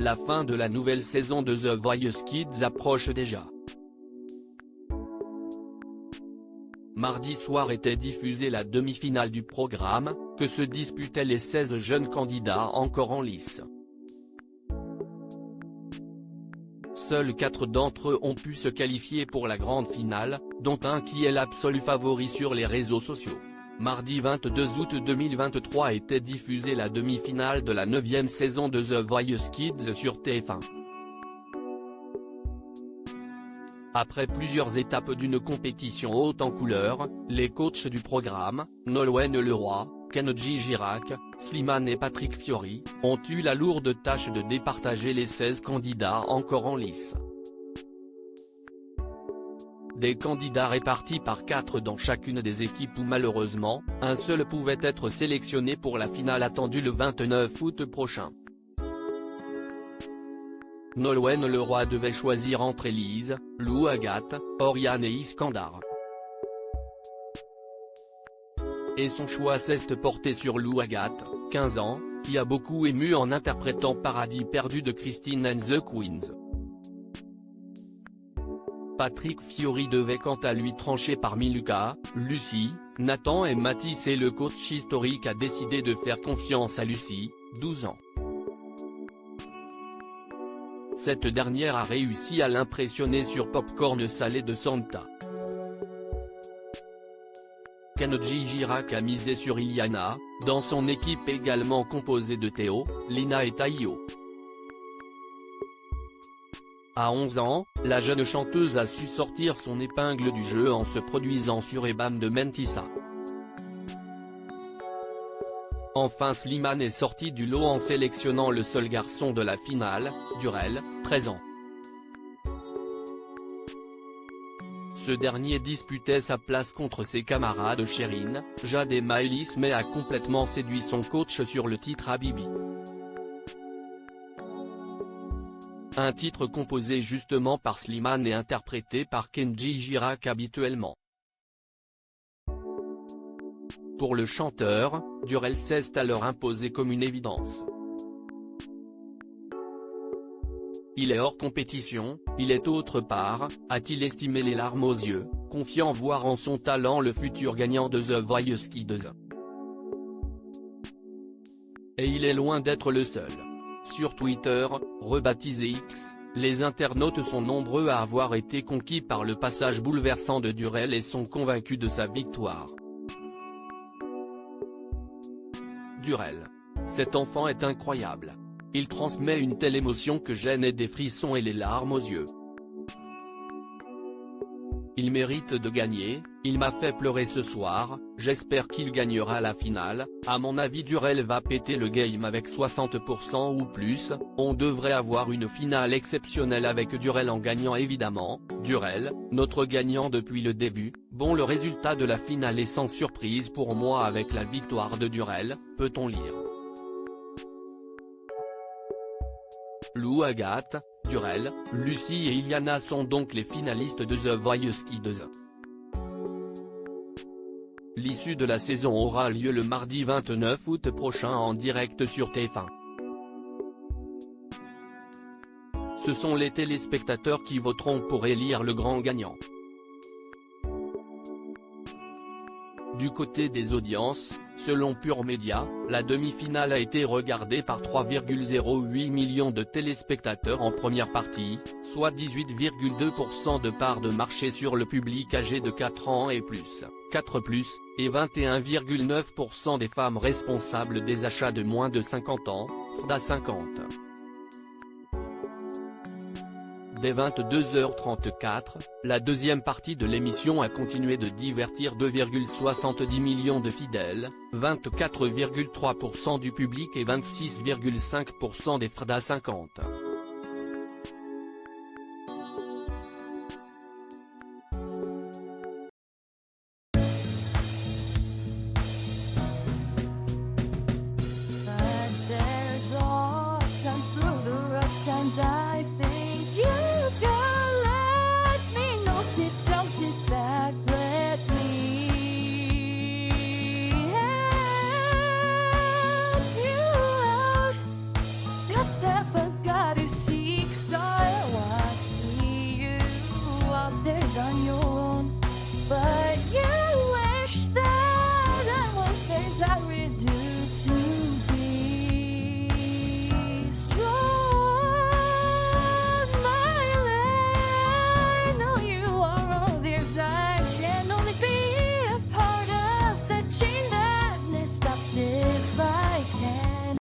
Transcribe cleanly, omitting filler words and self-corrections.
la fin de la nouvelle saison de The Voice Kids approche déjà. Mardi soir était diffusée la demi-finale du programme, que se disputaient les 16 jeunes candidats encore en lice. Seuls 4 d'entre eux ont pu se qualifier pour la grande finale, dont un qui est l'absolu favori sur les réseaux sociaux. Mardi 22 août 2023 était diffusée la demi-finale de la 9e saison de The Voice Kids sur TF1. Après plusieurs étapes d'une compétition haute en couleurs, les coachs du programme, Nolwenn Leroy, Kenji Girac, Slimane et Patrick Fiori, ont eu la lourde tâche de départager les 16 candidats encore en lice. Des candidats répartis par 4 dans chacune des équipes où malheureusement, un seul pouvait être sélectionné pour la finale attendue le 29 août prochain. Nolwenn Leroy devait choisir entre Élise, Lou Agathe, Oriane et Iskandar. Et son choix s'est porté sur Lou Agathe, 15 ans, qui a beaucoup ému en interprétant Paradis perdu de Christine and the Queens. Patrick Fiori devait quant à lui trancher parmi Lucas, Lucie, Nathan et Mathis et le coach historique a décidé de faire confiance à Lucie, 12 ans. Cette dernière a réussi à l'impressionner sur Popcorn salé de Santa. Kenji Girac a misé sur Iliana, dans son équipe également composée de Théo, Lina et Taïo. À 11 ans, la jeune chanteuse a su sortir son épingle du jeu en se produisant sur Ebam de Mentissa. Enfin Slimane est sorti du lot en sélectionnant le seul garçon de la finale, Durel, 13 ans. Ce dernier disputait sa place contre ses camarades Chérine, Jade et Maëlys mais a complètement séduit son coach sur le titre Habibi. Un titre composé justement par Slimane et interprété par Kenji Girac habituellement. Pour le chanteur, Durel s'est alors imposé comme une évidence. Il est hors compétition, il est autre part, a-t-il estimé les larmes aux yeux, confiant voir en son talent le futur gagnant de The Voice Kids. Et il est loin d'être le seul. Sur Twitter, rebaptisé X, les internautes sont nombreux à avoir été conquis par le passage bouleversant de Durel et sont convaincus de sa victoire. Durel. Cet enfant est incroyable. Il transmet une telle émotion que j'ai des frissons et les larmes aux yeux. Il mérite de gagner, il m'a fait pleurer ce soir, j'espère qu'il gagnera la finale, à mon avis Durel va péter le game avec 60% ou plus, on devrait avoir une finale exceptionnelle avec Durel en gagnant évidemment, Durel, notre gagnant depuis le début, bon le résultat de la finale est sans surprise pour moi avec la victoire de Durel, peut-on lire. Lou Agathe, Durel, Lucie et Iliana sont donc les finalistes de The Voice Kids. L'issue de la saison aura lieu le mardi 29 août prochain en direct sur TF1. Ce sont les téléspectateurs qui voteront pour élire le grand gagnant. Du côté des audiences, selon Pure Média, la demi-finale a été regardée par 3,08 millions de téléspectateurs en première partie, soit 18,2% de part de marché sur le public âgé de 4 ans et plus, 4+, et 21,9% des femmes responsables des achats de moins de 50 ans, FDA 50. Dès 22h34, la deuxième partie de l'émission a continué de divertir 2,70 millions de fidèles, 24,3% du public et 26,5% des FDA 50.